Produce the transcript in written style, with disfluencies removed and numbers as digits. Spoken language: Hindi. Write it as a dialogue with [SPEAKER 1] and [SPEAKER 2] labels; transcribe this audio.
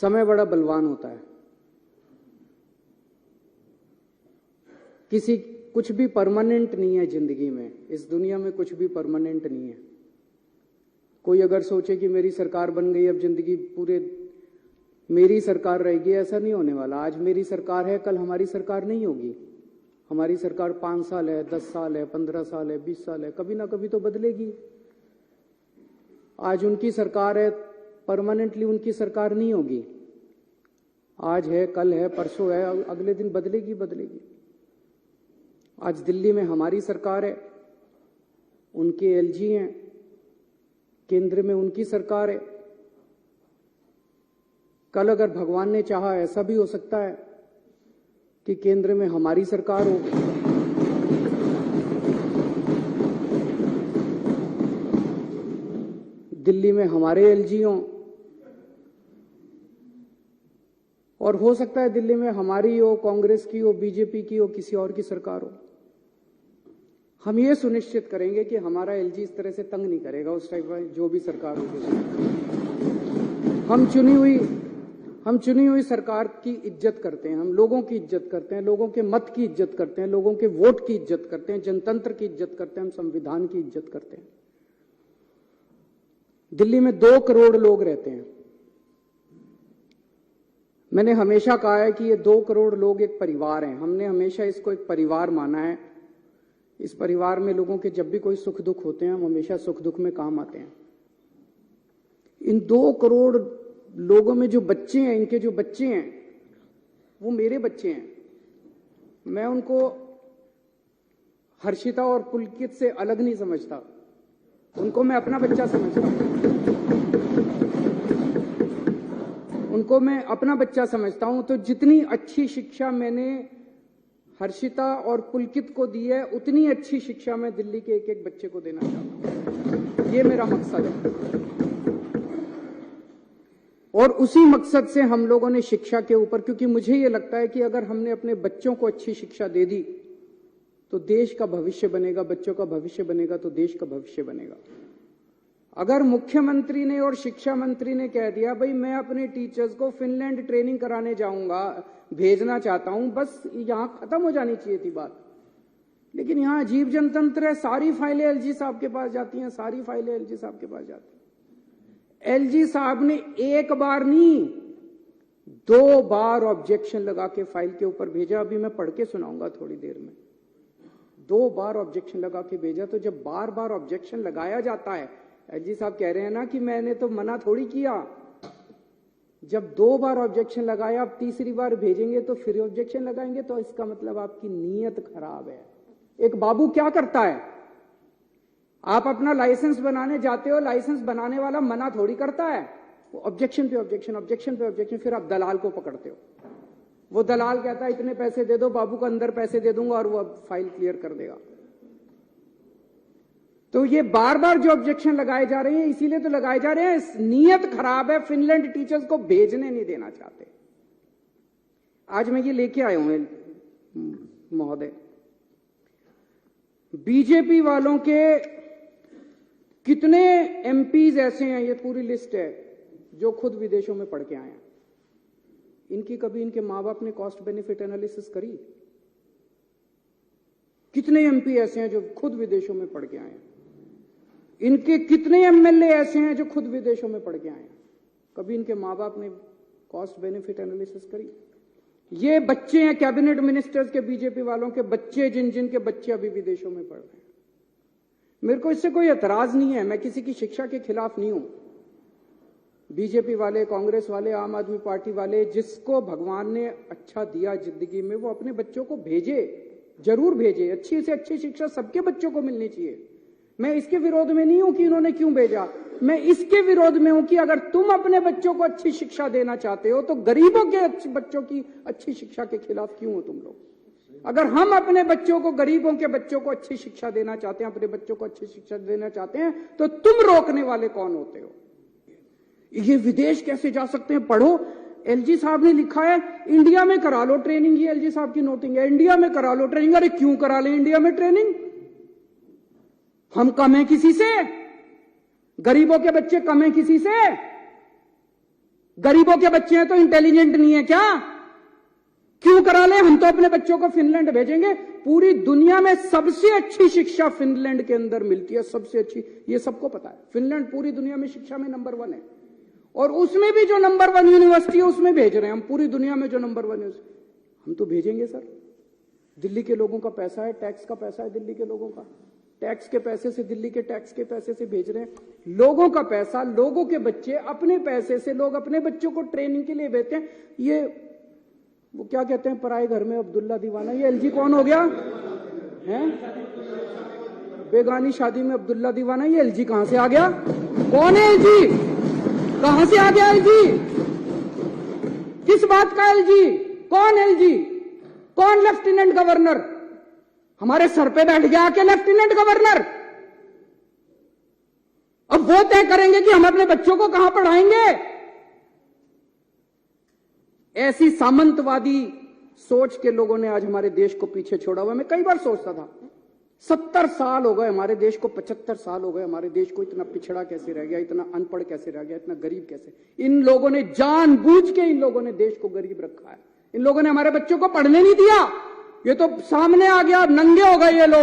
[SPEAKER 1] समय बड़ा बलवान होता है। कुछ भी परमानेंट नहीं है जिंदगी में, इस दुनिया में कुछ भी परमानेंट नहीं है। कोई अगर सोचे कि मेरी सरकार बन गई अब जिंदगी पूरे मेरी सरकार रहेगी, ऐसा नहीं होने वाला। आज मेरी सरकार है, कल हमारी सरकार नहीं होगी। हमारी सरकार 5 साल है, 10 साल है, 15 साल है, 20 साल है, कभी ना कभी तो बदलेगी। आज उनकी सरकार है, परमानेंटली उनकी सरकार नहीं होगी। आज है, कल है, परसों है, अगले दिन बदलेगी। आज दिल्ली में हमारी सरकार है, उनके एलजी हैं, केंद्र में उनकी सरकार है। कल अगर भगवान ने चाहा ऐसा भी हो सकता है कि केंद्र में हमारी सरकार हो, दिल्ली में हमारे एलजी हों, और हो सकता है दिल्ली में हमारी हो, कांग्रेस की हो, बीजेपी की हो, किसी और की सरकार हो। हम ये सुनिश्चित करेंगे कि हमारा एलजी इस तरह से तंग नहीं करेगा उस टाइप का जो भी सरकार होगी। हम चुनी हुई सरकार की इज्जत करते हैं, हम लोगों की इज्जत करते हैं, लोगों के मत की इज्जत करते हैं, लोगों के वोट की इज्जत करते हैं, जनतंत्र की इज्जत करते हैं, हम संविधान की इज्जत करते हैं। दिल्ली में 2 करोड़ लोग रहते हैं। मैंने हमेशा कहा है कि ये 2 करोड़ लोग एक परिवार हैं। हमने हमेशा इसको एक परिवार माना है। इस परिवार में लोगों के जब भी कोई सुख दुख होते हैं, हम हमेशा सुख दुख में काम आते हैं। इन 2 करोड़ लोगों में जो बच्चे हैं, इनके जो बच्चे हैं वो मेरे बच्चे हैं। मैं उनको हर्षिता और पुलकित से अलग नहीं समझता, उनको मैं अपना बच्चा समझता हूं। उनको मैं अपना बच्चा समझता हूं। तो जितनी अच्छी शिक्षा मैंने हर्षिता और पुलकित को दी है, उतनी अच्छी शिक्षा मैं दिल्ली के एक एक बच्चे को देना चाहता हूं। ये मेरा मकसद है। और उसी मकसद से हम लोगों ने शिक्षा के ऊपर, क्योंकि मुझे ये लगता है कि अगर हमने अपने बच्चों को अच्छी शिक्षा दे दी तो देश का भविष्य बनेगा, बच्चों का भविष्य बनेगा तो देश का भविष्य बनेगा। अगर मुख्यमंत्री ने और शिक्षा मंत्री ने कह दिया भाई मैं अपने टीचर्स को फिनलैंड ट्रेनिंग कराने जाऊंगा, भेजना चाहता हूं, बस यहां खत्म हो जानी चाहिए थी बात। लेकिन यहां अजीब जनतंत्र है, सारी फाइलें एलजी साहब के पास जाती हैं, सारी फाइलें एलजी साहब के पास जाती हैं। एलजी साहब ने एक बार नहीं 2 बार ऑब्जेक्शन लगा के फाइल के ऊपर भेजा। अभी मैं पढ़ के सुनाऊंगा थोड़ी देर में। 2 बार ऑब्जेक्शन लगा के भेजा। तो जब बार बार ऑब्जेक्शन लगाया जाता है, एलजी साहब कह रहे हैं ना कि मैंने तो मना थोड़ी किया। जब 2 बार ऑब्जेक्शन लगाया, अब तीसरी बार भेजेंगे तो फिर ऑब्जेक्शन लगाएंगे, तो इसका मतलब आपकी नीयत खराब है। एक बाबू क्या करता है, आप अपना लाइसेंस बनाने जाते हो, लाइसेंस बनाने वाला मना थोड़ी करता है, वो ऑब्जेक्शन पे ऑब्जेक्शन, ऑब्जेक्शन पे ऑब्जेक्शन, फिर आप दलाल को पकड़ते हो। वो दलाल कहता है इतने पैसे दे दो, बाबू को अंदर पैसे दे दूंगा और वो अब फाइल क्लियर कर देगा। तो ये बार बार जो ऑब्जेक्शन लगाए जा रहे हैं, इसीलिए तो लगाए जा रहे हैं, नीयत खराब है, फिनलैंड टीचर्स को भेजने नहीं देना चाहते। आज मैं ये लेके आया हूं महोदय, बीजेपी वालों के कितने एमपीज ऐसे हैं, ये पूरी लिस्ट है, जो खुद विदेशों में पढ़ के आए हैं। इनकी कभी इनके मां बाप ने कॉस्ट बेनिफिट एनालिसिस करी? कितने एमपी ऐसे हैं जो खुद विदेशों में पढ़ के आए हैं? इनके कितने एमएलए ऐसे हैं जो खुद विदेशों में पढ़ के आए हैं? कभी इनके मां बाप ने कॉस्ट बेनिफिट एनालिसिस करी? ये बच्चे हैं कैबिनेट मिनिस्टर्स के, बीजेपी वालों के बच्चे, जिन के बच्चे अभी विदेशों में पढ़ रहे हैं। मेरे को इससे कोई एतराज नहीं है, मैं किसी की शिक्षा के खिलाफ नहीं हूं। बीजेपी वाले, कांग्रेस वाले, आम आदमी पार्टी वाले, जिसको भगवान ने अच्छा दिया जिंदगी में, वो अपने बच्चों को भेजे, जरूर भेजे। अच्छी से अच्छी शिक्षा सबके बच्चों को मिलनी चाहिए। मैं इसके विरोध में नहीं हूं कि इन्होंने क्यों भेजा। मैं इसके विरोध में हूं कि अगर तुम अपने बच्चों को अच्छी शिक्षा देना चाहते हो तो गरीबों के बच्चों की अच्छी शिक्षा के खिलाफ क्यों हो तुम लोग? अगर हम अपने बच्चों को, गरीबों के बच्चों को अच्छी शिक्षा देना चाहते हैं, अपने बच्चों को अच्छी शिक्षा देना चाहते हैं, तो तुम रोकने वाले कौन होते हो? ये विदेश कैसे जा सकते हैं? पढ़ो, एलजी साहब ने लिखा है इंडिया में करा लो ट्रेनिंग। ये एलजी साहब की नोटिंग है, इंडिया में करा लो ट्रेनिंग। अरे क्यों करा ले इंडिया में ट्रेनिंग? हम कम हैं किसी से? गरीबों के बच्चे कम हैं किसी से? गरीबों के बच्चे हैं तो इंटेलिजेंट नहीं है क्या? क्यों करा ले? हम तो अपने बच्चों को फिनलैंड भेजेंगे। पूरी दुनिया में सबसे अच्छी शिक्षा फिनलैंड के अंदर मिलती है, सबसे अच्छी, ये सबको पता है। फिनलैंड पूरी दुनिया में शिक्षा में नंबर 1 है, और उसमें भी जो नंबर 1 यूनिवर्सिटी है उसमें भेज रहे हैं हम। पूरी दुनिया में जो नंबर 1 है हम तो भेजेंगे सर। दिल्ली के लोगों का पैसा है, टैक्स का पैसा है दिल्ली के लोगों का, टैक्स के पैसे से, दिल्ली के टैक्स के पैसे से भेज रहे हैं। लोगों का पैसा, लोगों के बच्चे, अपने पैसे से लोग अपने बच्चों को ट्रेनिंग के लिए भेजते हैं। ये वो क्या कहते हैं, पराए घर में अब्दुल्ला दीवाना, ये एलजी कौन हो गया है? बेगानी शादी में अब्दुल्ला दीवाना, ये एलजी कहां से आ गया? कौन है एलजी? कहां से आ गया एलजी? किस बात का एलजी? कौन एलजी? कौन लेफ्टिनेंट गवर्नर? हमारे सर पे बैठ गया आके लेफ्टिनेंट गवर्नर। अब वो तय करेंगे कि हम अपने बच्चों को कहां पढ़ाएंगे। ऐसी सामंतवादी सोच के लोगों ने आज हमारे देश को पीछे छोड़ा हुआ। मैं कई बार सोचता था 70 साल हो गए हमारे देश को, 75 साल हो गए हमारे देश को, इतना पिछड़ा कैसे रह गया, इतना अनपढ़ कैसे रह गया, इतना गरीब कैसे? इन लोगों ने जानबूझ के इन लोगों ने देश को गरीब रखा है। इन लोगों ने हमारे बच्चों को पढ़ने नहीं दिया। ये तो सामने आ गया, नंगे हो गए ये लोग।